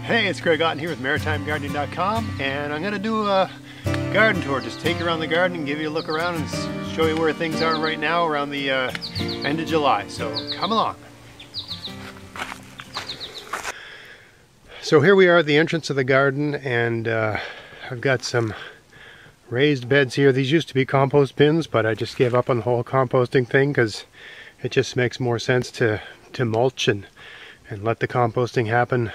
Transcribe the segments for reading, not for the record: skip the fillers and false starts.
Hey, it's Greg Otten here with MaritimeGardening.com, and I'm going to do a garden tour. Just take you around the garden and give you a look around and show you where things are right now around the end of July. So come along. So here we are at the entrance of the garden, and I've got some raised beds here. These used to be compost bins, but I just gave up on the whole composting thing because it just makes more sense to mulch and let the composting happen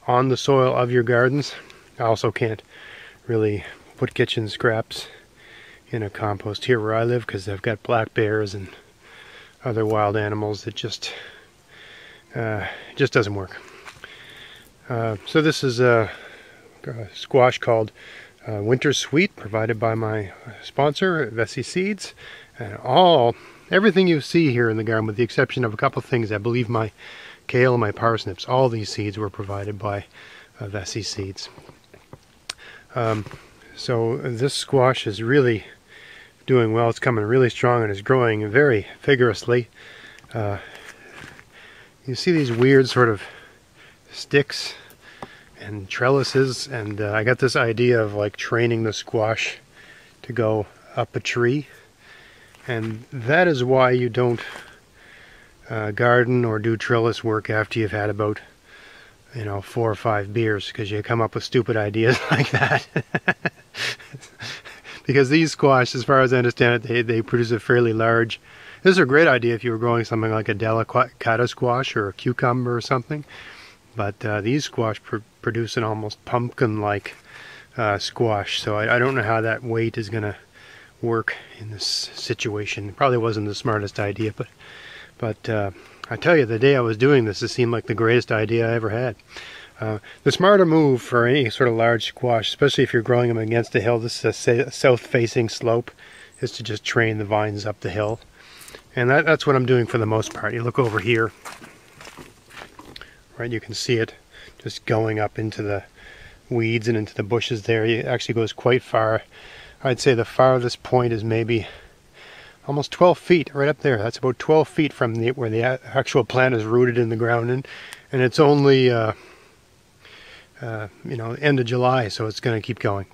on the soil of your gardens. I also can't really put kitchen scraps in a compost here where I live because I've got black bears and other wild animals that just doesn't work. So this is a squash called Winter Sweet, provided by my sponsor, Vessi Seeds. And everything you see here in the garden, with the exception of a couple of things, I believe my kale and my parsnips, all these seeds were provided by Vessi Seeds. So this squash is really doing well. It's coming really strong and is growing very vigorously. You see these weird sort of sticks and trellises, and I got this idea of like training the squash to go up a tree, and that is why you don't garden or do trellis work after you've had about 4 or 5 beers, because you come up with stupid ideas like that. Because these squash, as far as I understand it, they produce a fairly large. This is a great idea if you were growing something like a delicata squash or a cucumber or something, but these squash produce an almost pumpkin-like squash, so I don't know how that weight is going to work in this situation. It probably wasn't the smartest idea, but I tell you, the day I was doing this, it seemed like the greatest idea I ever had. The smarter move for any sort of large squash, especially if you're growing them against a hill, this is a south-facing slope, is to just train the vines up the hill. And that's what I'm doing for the most part. You look over here, right, you can see it just going up into the weeds and into the bushes there. It actually goes quite far. I'd say the farthest point is maybe almost 12 feet right up there. That's about 12 feet from where the actual plant is rooted in the ground, and it's only end of July, so it's going to keep going.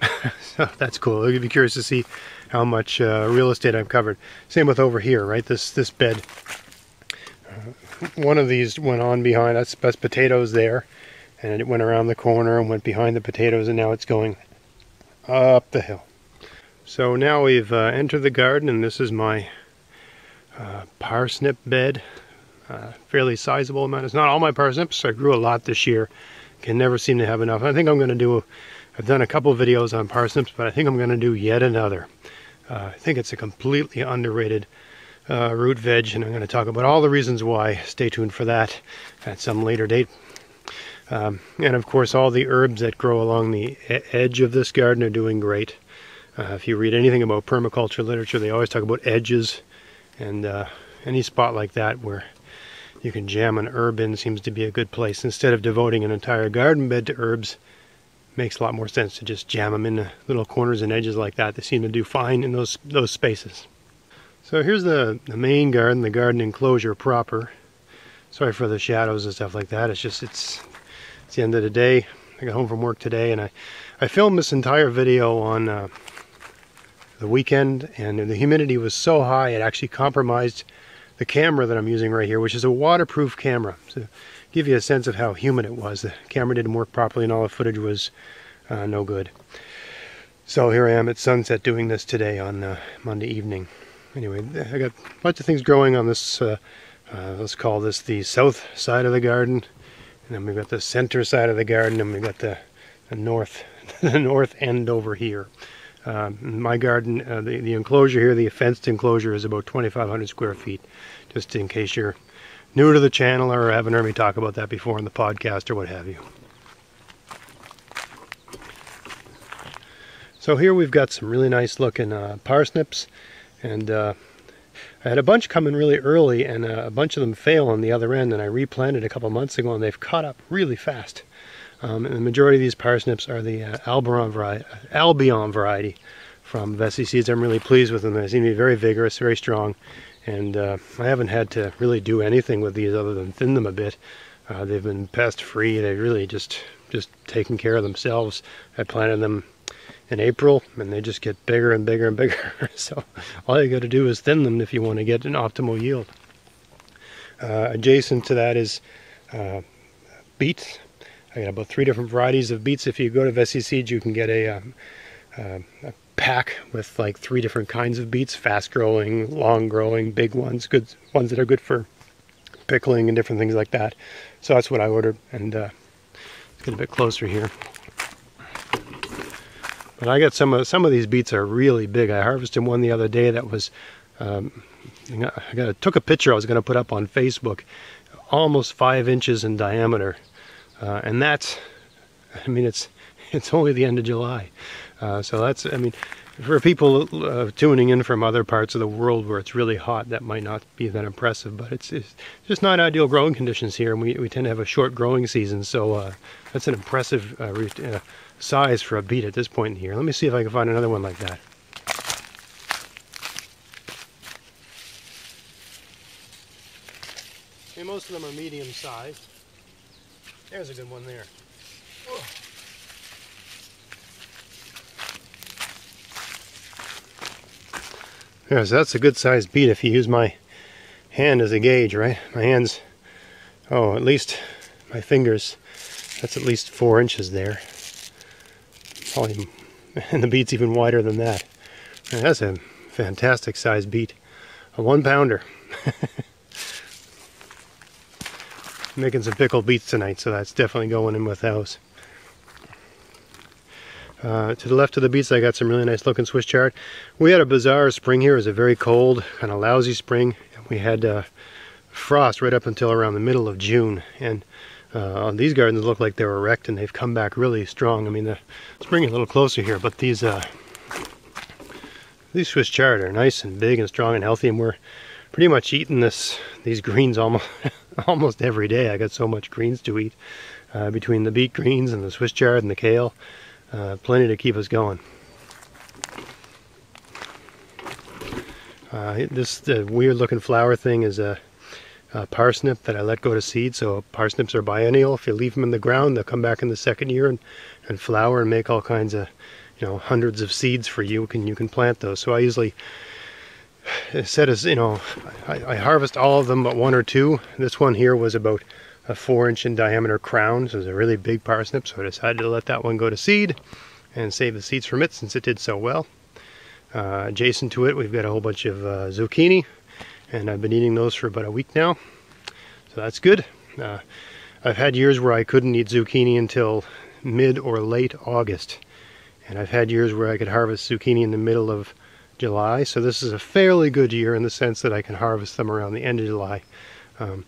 So that's cool. I'd be curious to see how much real estate I've covered. Same with over here, right? This bed. One of these went on behind. That's potatoes there, and it went around the corner and went behind the potatoes, and now it's going up the hill. So now we've entered the garden, and this is my parsnip bed. Fairly sizable amount. It's not all my parsnips. I grew a lot this year. Can never seem to have enough. I think I'm going to do, I've done a couple videos on parsnips, but I think I'm going to do yet another. I think it's a completely underrated root veg, and I'm going to talk about all the reasons why. Stay tuned for that at some later date. And of course, all the herbs that grow along the edge of this garden are doing great. If you read anything about permaculture literature, they always talk about edges, and any spot like that where you can jam an herb in seems to be a good place. Instead of devoting an entire garden bed to herbs, it makes a lot more sense to just jam them in the little corners and edges like that. They seem to do fine in those spaces. So here's the main garden, the garden enclosure proper. Sorry for the shadows and stuff like that. It's the end of the day. I got home from work today, and I filmed this entire video on the weekend, and the humidity was so high it actually compromised the camera that I'm using right here, which is a waterproof camera. So to give you a sense of how humid it was, the camera didn't work properly and all the footage was no good. So here I am at sunset doing this today on Monday evening. Anyway, I got a bunch of things growing on this, let's call this the south side of the garden, and then we've got the center side of the garden, and we've got the north end over here. My garden, the enclosure here, the fenced enclosure, is about 2,500 square feet, just in case you're new to the channel or haven't heard me talk about that before in the podcast or what have you. So here we've got some really nice looking parsnips, and I had a bunch come in really early, and a bunch of them fail on the other end, and I replanted a couple months ago, and they've caught up really fast. And the majority of these parsnips are the Albion variety from Vessi Seeds. I'm really pleased with them. They seem to be very vigorous, very strong, and I haven't had to really do anything with these other than thin them a bit. They've been pest free. They really just taking care of themselves. I planted them in April and they just get bigger and bigger and bigger. So all you got to do is thin them if you want to get an optimal yield. Adjacent to that is beets. I got about 3 different varieties of beets. If you go to Vessi Seeds, you can get a pack with like 3 different kinds of beets: fast growing, long growing, big ones, good ones that are good for pickling and different things like that. So that's what I ordered, and let's get a bit closer here. But I got some of these beets are really big. I harvested one the other day that was took a picture I was going to put up on Facebook, almost 5 inches in diameter, and that's, I mean, it's only the end of July, so that's, I mean, for people tuning in from other parts of the world where it's really hot, that might not be that impressive, but it's just not ideal growing conditions here, and we tend to have a short growing season, so that's an impressive size for a beet at this point in the year. Let me see if I can find another one like that. Okay, most of them are medium sized. There's a good one there. Whoa. Yeah, so that's a good sized beet if you use my hand as a gauge, right? My hands, oh, at least my fingers, that's at least 4 inches there. Probably, and the beet's even wider than that. And that's a fantastic sized beet. A 1 pounder. Making some pickled beets tonight, so that's definitely going in with those. To the left of the beets, I got some really nice looking Swiss chard. We had a bizarre spring here. It was a very cold, kind of lousy spring. We had frost right up until around the middle of June, and these gardens look like they were wrecked, and they've come back really strong. I mean, let's bring it a little closer here, but these Swiss chard are nice and big and strong and healthy, and we're pretty much eating these greens almost every day. I got so much greens to eat between the beet greens and the Swiss chard and the kale. Plenty to keep us going. This weird looking flower thing is a parsnip that I let go to seed. So parsnips are biennial. If you leave them in the ground, they'll come back in the second year and flower and make all kinds of, hundreds of seeds for you. You can plant those. So I usually set as, I harvest all of them but 1 or 2. This one here was about a 4 inch in diameter crown, so it was a really big parsnip, so I decided to let that one go to seed and save the seeds from it since it did so well. Adjacent to it, we've got a whole bunch of zucchini, and I've been eating those for about a week now, so that's good. I've had years where I couldn't eat zucchini until mid or late August, and I've had years where I could harvest zucchini in the middle of July, so this is a fairly good year in the sense that I can harvest them around the end of July. I'm,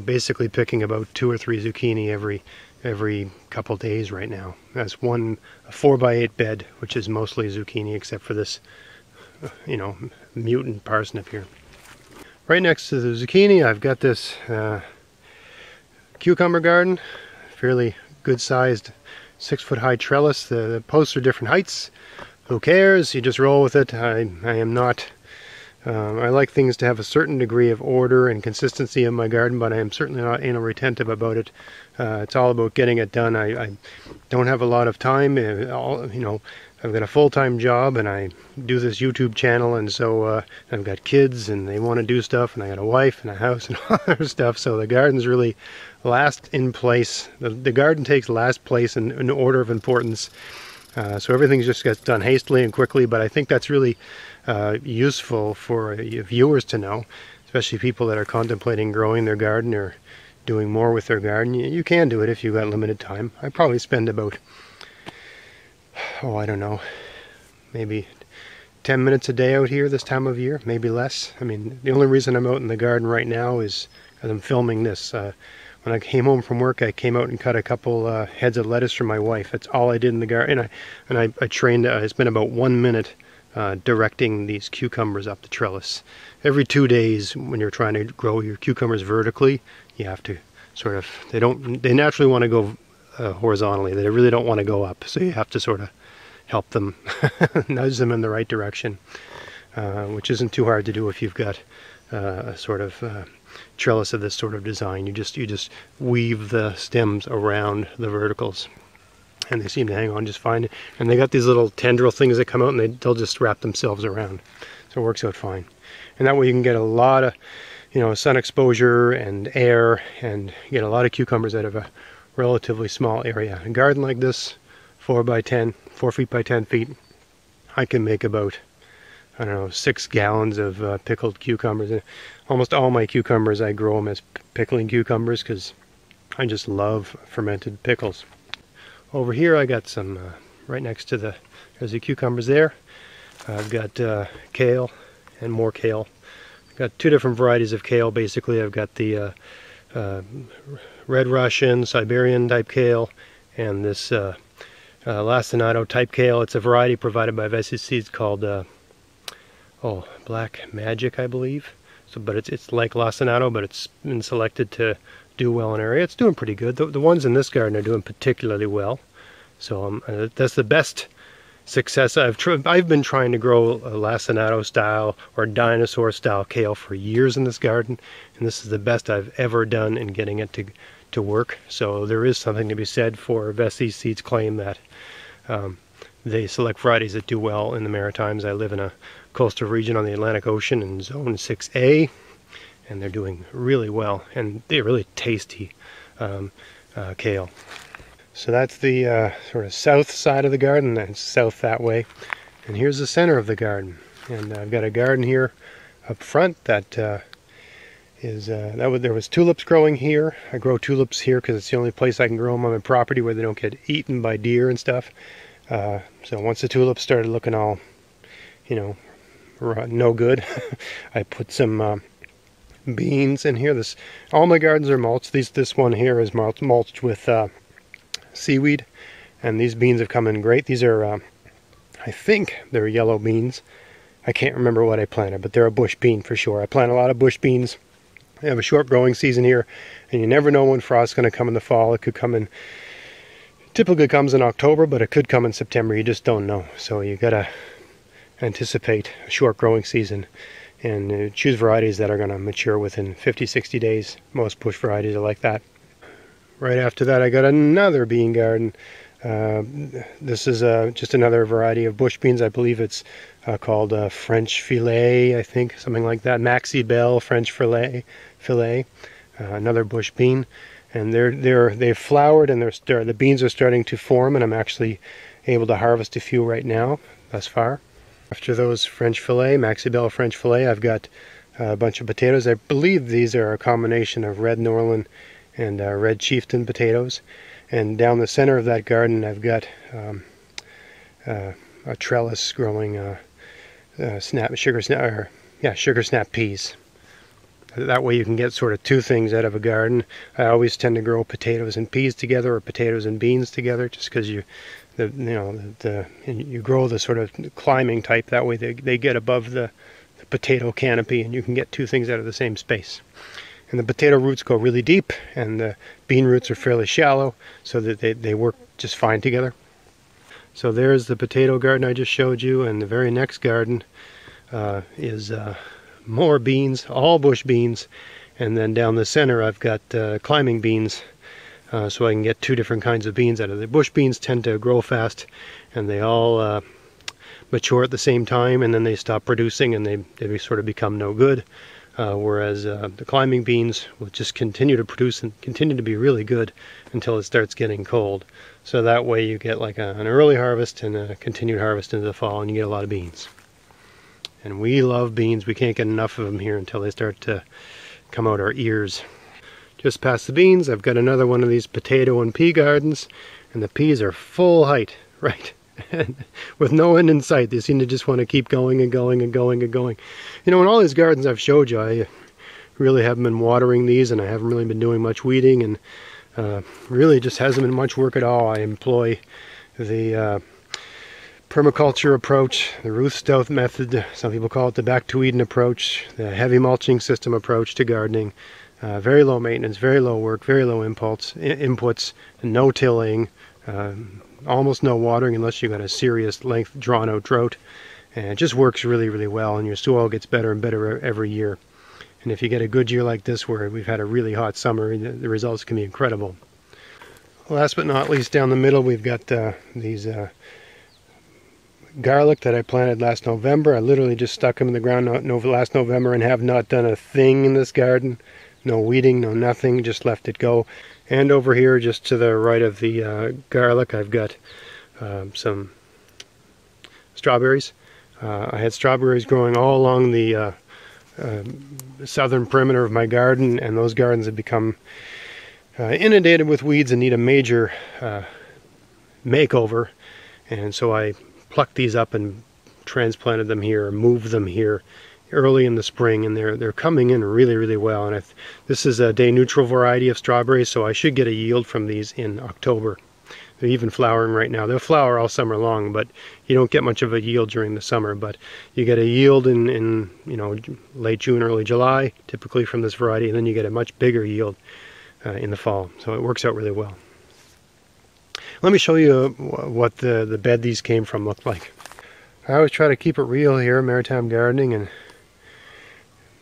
basically picking about 2 or 3 zucchini every couple days right now. That's a 4x8 bed, which is mostly zucchini except for this, mutant parsnip here. Right next to the zucchini, I've got this cucumber garden, fairly good sized 6-foot high trellis. The posts are different heights. Who cares? You just roll with it. I am not. I like things to have a certain degree of order and consistency in my garden, but I am certainly not anal retentive about it. It's all about getting it done. I don't have a lot of time. I've got a full-time job and I do this YouTube channel, and so I've got kids and they want to do stuff, and I got a wife and a house and all other stuff. So the garden's really last in place. The garden takes last place in order of importance. So everything just gets done hastily and quickly, but I think that's really useful for viewers to know, especially people that are contemplating growing their garden or doing more with their garden. You can do it if you've got limited time. I probably spend about, I don't know, maybe 10 minutes a day out here this time of year, maybe less. I mean, the only reason I'm out in the garden right now is because I'm filming this. When I came home from work, I came out and cut a couple heads of lettuce for my wife. That's all I did in the garden. And I trained, I spent about 1 minute directing these cucumbers up the trellis. Every 2 days, when you're trying to grow your cucumbers vertically, you have to sort of, they naturally want to go horizontally. They really don't want to go up. So you have to sort of help them, nudge them in the right direction, which isn't too hard to do if you've got a sort of trellis of this sort of design. You just weave the stems around the verticals, and they seem to hang on just fine. And they got these little tendril things that come out, and they'll just wrap themselves around, so it works out fine. And that way you can get a lot of, you know, sun exposure and air, and get a lot of cucumbers out of a relatively small area. A garden like this, 4 feet by 10 feet, I can make about, I don't know, 6 gallons of pickled cucumbers. And almost all my cucumbers, I grow them as pickling cucumbers because I just love fermented pickles. Over here I got some, right next to there's the cucumbers there. I've got kale and more kale. I've got 2 different varieties of kale basically. I've got the Red Russian, Siberian type kale, and this lacinato type kale. It's a variety provided by Vessi Seeds called Black Magic, I believe. So, but it's like lacinato, but it's been selected to do well in an area. It's doing pretty good. The ones in this garden are doing particularly well. So that's the best success I've been trying to grow a lacinato style or dinosaur style kale for years in this garden, and this is the best I've ever done in getting it to work. So there is something to be said for Vessi Seeds' claim that they select varieties that do well in the Maritimes. I live in a coastal region on the Atlantic Ocean in Zone 6A, and they're doing really well, and they're really tasty kale. So that's the sort of south side of the garden. That's south that way, and here's the center of the garden. And I've got a garden here up front that there was tulips growing here. I grow tulips here because it's the only place I can grow them on my property where they don't get eaten by deer and stuff. So once the tulips started looking all, you know, no good, I put some beans in here. All my gardens are mulched. This one here is mulched with seaweed, and these beans have come in great. These are I think they're yellow beans. I can't remember what I planted, but they're a bush bean for sure. I plant a lot of bush beans. I have a short growing season here, and you never know when frost's going to come in the fall. It could come in, typically comes in October, but it could come in September. You just don't know. So you gotta anticipate a short growing season and choose varieties that are going to mature within 50-60 days. Most bush varieties are like that. Right after that I got another bean garden. This is just another variety of bush beans. I believe it's called French Filet, I think, something like that. Maxi Belle French Filet, another bush bean. And they've flowered, and the beans are starting to form, and I'm actually able to harvest a few right now thus far. After those French Filet, Maxi Belle French Filet, I've got a bunch of potatoes. I believe these are a combination of Red Norland and Red Chieftain potatoes. And down the center of that garden I've got a trellis growing sugar snap peas. That way you can get sort of 2 things out of a garden. I always tend to grow potatoes and peas together, or potatoes and beans together, just because you grow the sort of climbing type. That way they get above the potato canopy, and you can get 2 things out of the same space. And the potato roots go really deep, and the bean roots are fairly shallow, so that they work just fine together. So there's the potato garden I just showed you, and the very next garden is more beans, all bush beans, and then down the center I've got climbing beans, so I can get 2 different kinds of beans out of it. The bush beans tend to grow fast, and they all mature at the same time, and then they stop producing, and they sort of become no good. Whereas the climbing beans will just continue to produce and continue to be really good until it starts getting cold. So that way you get like an early harvest and a continued harvest into the fall, and you get a lot of beans. And we love beans. We can't get enough of them here until they start to come out our ears. Just past the beans, I've got another one of these potato and pea gardens, and the peas are full height, right? With no end in sight. They seem to just want to keep going and going and going and going. You know, in all these gardens I've showed you, I really haven't been watering these, and I haven't really been doing much weeding, and really just hasn't been much work at all. I employ the permaculture approach, the Ruth Stout method. Some people call it the back to Eden approach, the heavy mulching system approach to gardening. Very low maintenance, very low work, very low inputs, no tilling, almost no watering unless you've got a serious length drawn out drought, and it just works really, really well, and your soil gets better and better every year. And if you get a good year like this where we've had a really hot summer, the results can be incredible. Last but not least, down the middle we've got these garlic that I planted last November. I literally just stuck them in the ground last November and have not done a thing in this garden. No weeding, no nothing, just left it go. And over here, just to the right of the garlic, I've got some strawberries. I had strawberries growing all along the southern perimeter of my garden, and those gardens have become inundated with weeds and need a major makeover. And so I plucked these up and transplanted them here, moved them here early in the spring, and they're coming in really, really well. And this is a day neutral variety of strawberries, so I should get a yield from these in October. They're even flowering right now. They'll flower all summer long, but you don't get much of a yield during the summer. But you get a yield in you know, late June, early July, typically from this variety, and then you get a much bigger yield in the fall. So it works out really well. Let me show you what the bed these came from looked like. I always try to keep it real here, maritime gardening, and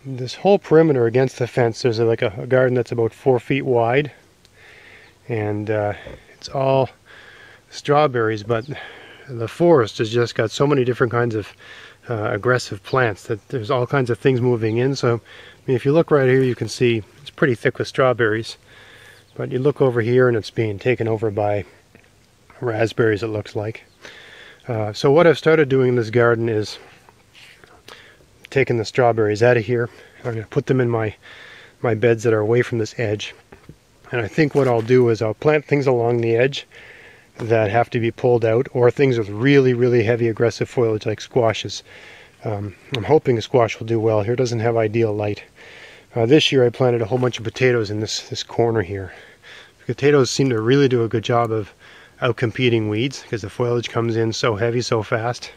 this whole perimeter against the fence, there's like a garden that's about 4 feet wide, and it's all strawberries, but the forest has just got so many different kinds of aggressive plants that there's all kinds of things moving in. So I mean, if you look right here, you can see it's pretty thick with strawberries, but you look over here and it's being taken over by raspberries, it looks like. So what I've started doing in this garden is taking the strawberries out of here. I'm going to put them in my beds that are away from this edge. And I think what I'll do is I'll plant things along the edge that have to be pulled out, or things with really, really heavy aggressive foliage like squashes. I'm hoping a squash will do well here. It doesn't have ideal light. This year I planted a whole bunch of potatoes in this corner here. Potatoes seem to really do a good job of outcompeting weeds because the foliage comes in so heavy so fast.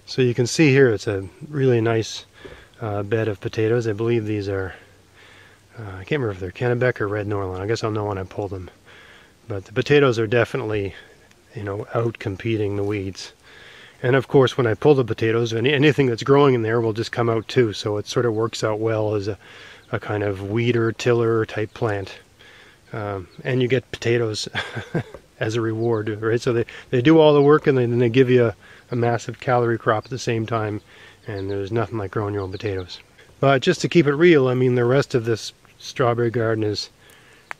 So you can see here it's a really nice bed of potatoes. I believe these are, I can't remember if they're Kennebec or Red Norland. I guess I'll know when I pull them. But the potatoes are definitely, you know, out competing the weeds. And of course when I pull the potatoes, anything that's growing in there will just come out too. So it sort of works out well as a kind of weeder, tiller type plant. And you get potatoes as a reward, right? So they do all the work, and then they give you a massive calorie crop at the same time, and there's nothing like growing your own potatoes. But just to keep it real, I mean, the rest of this strawberry garden is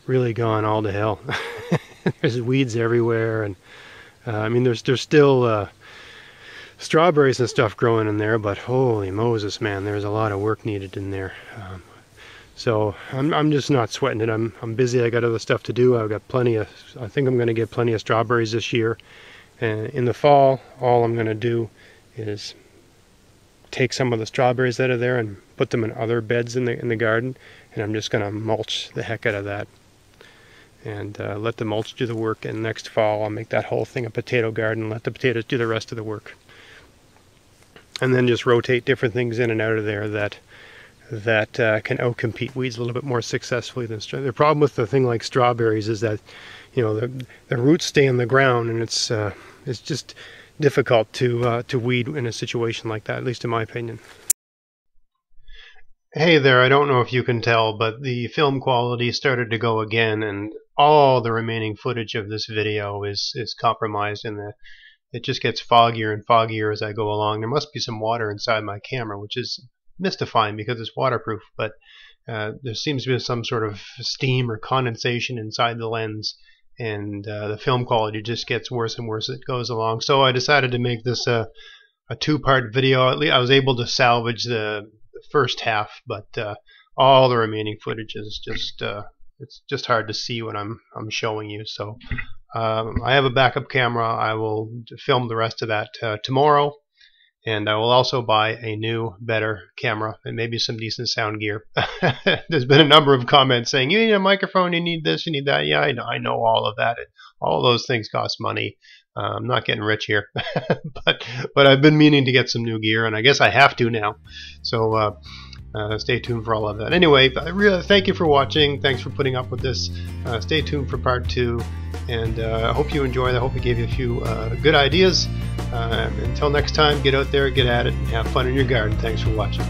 really gone all to hell. There's weeds everywhere, and I mean, there's still strawberries and stuff growing in there, but holy Moses, man, there's a lot of work needed in there. So I'm just not sweating it. I'm busy. I got other stuff to do. I've got plenty of, I think I'm going to get plenty of strawberries this year. And in the fall, all I'm going to do is take some of the strawberries out of there and put them in other beds in the garden. And I'm just going to mulch the heck out of that. And let the mulch do the work. And next fall, I'll make that whole thing a potato garden and let the potatoes do the rest of the work. And then just rotate different things in and out of there that can outcompete weeds a little bit more successfully than strawberries. The problem with the thing like strawberries is that, you know, the roots stay in the ground, and it's just difficult to weed in a situation like that, at least in my opinion. Hey there, I don't know if you can tell, but the film quality started to go again, and all the remaining footage of this video is compromised, and it just gets foggier and foggier as I go along. There must be some water inside my camera, which is mystifying because it's waterproof, but there seems to be some sort of steam or condensation inside the lens, and the film quality just gets worse and worse as it goes along. So I decided to make this a two-part video. At least I was able to salvage the first half, but all the remaining footage is just it's just hard to see what I'm showing you. So I have a backup camera. I will film the rest of that tomorrow. And I will also buy a new, better camera and maybe some decent sound gear. There's been a number of comments saying, you need a microphone, you need this, you need that. Yeah, I know all of that. All of those things cost money. I'm not getting rich here. but I've been meaning to get some new gear, and I guess I have to now. So stay tuned for all of that. Anyway, I really thank you for watching. Thanks for putting up with this. Stay tuned for part 2, and I hope you enjoyed. I hope it gave you a few good ideas. Until next time, get out there, get at it, and have fun in your garden. Thanks for watching.